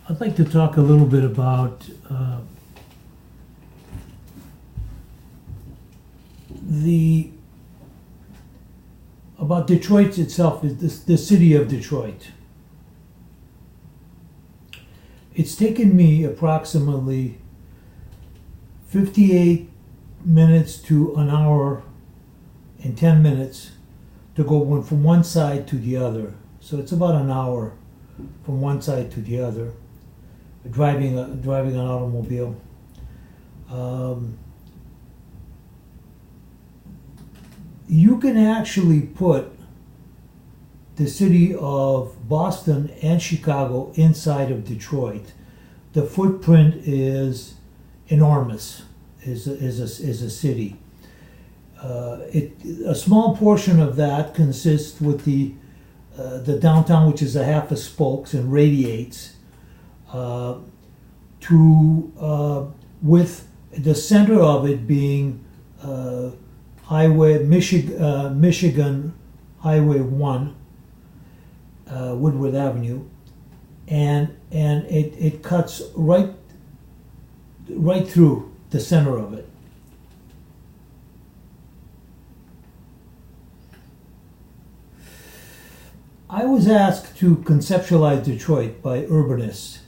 I'd like to talk a little bit about the about Detroit itself, the city of Detroit. It's taken me approximately 58 minutes to an hour and 10 minutes to go from one side to the other. So it's about an hour from one side to the other, driving an automobile. You can actually put the city of Boston and Chicago inside of Detroit. The footprint is enormous. Is a city. A small portion of that consists with the downtown, which is a half of spokes and radiates with the center of it being Michigan Highway 1, Woodward Avenue, and it cuts right through the center of it. I was asked to conceptualize Detroit by urbanists,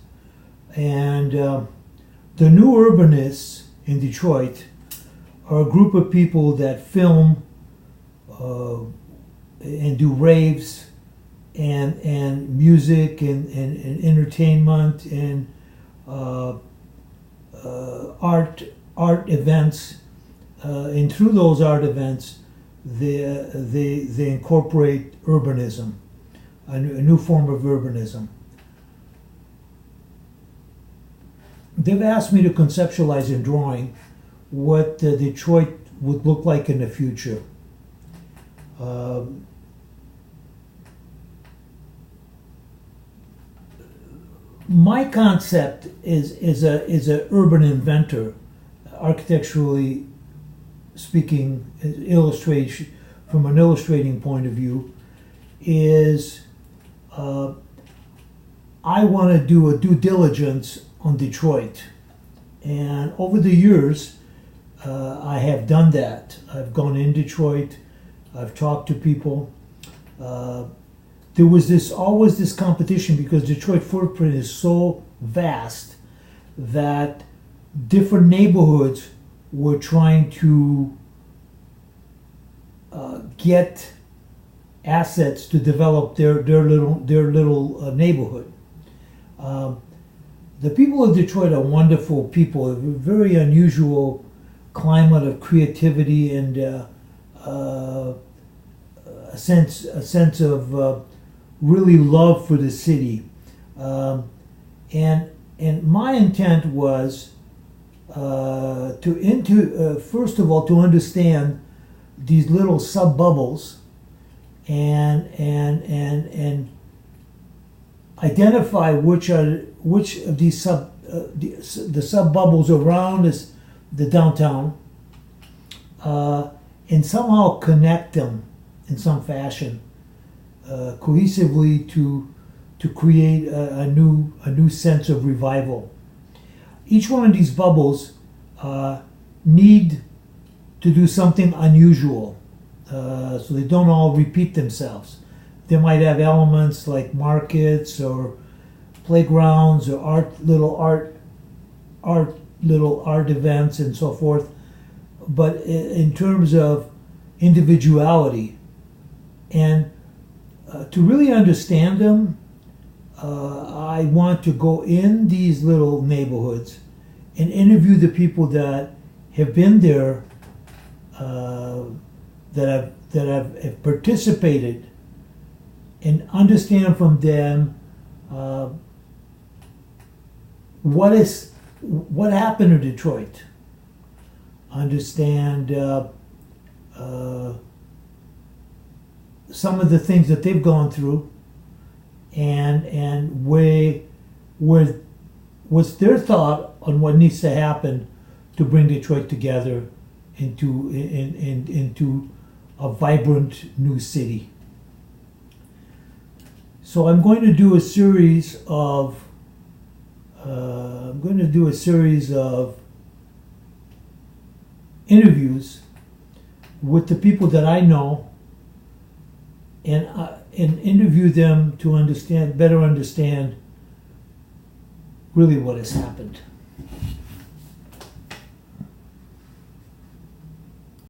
and the new urbanists in Detroit are a group of people that film and do raves and music and entertainment and art events, and through those art events, they incorporate urbanism, a new form of urbanism. They've asked me to conceptualize in drawing what Detroit would look like in the future. My concept is a urban inventor, architecturally speaking, illustration from an illustrating point of view. Is I want to do a due diligence on Detroit, and over the years, I have done that. I've gone in Detroit. I've talked to people. There was always this competition because Detroit footprint is so vast that different neighborhoods were trying to get assets to develop their little neighborhood. The people of Detroit are wonderful people. A very unusual climate of creativity and a sense of really love for the city. And my intent was first of all to understand these little sub bubbles and identify which of these the sub bubbles around the downtown, and somehow connect them in some fashion cohesively to create a new sense of revival. Each one of these bubbles need to do something unusual, so they don't all repeat themselves. They might have elements like markets or playgrounds or little art events and so forth. But in terms of individuality, and to really understand them, I want to go in these little neighborhoods and interview the people that have been there, that have participated, and understand from them what happened to Detroit. Understand some of the things that they've gone through, and what's their thought on what needs to happen to bring Detroit together into a vibrant new city. So I'm going to do a series of I'm going to do a series of interviews with the people that I know, and interview them to better understand really what has happened.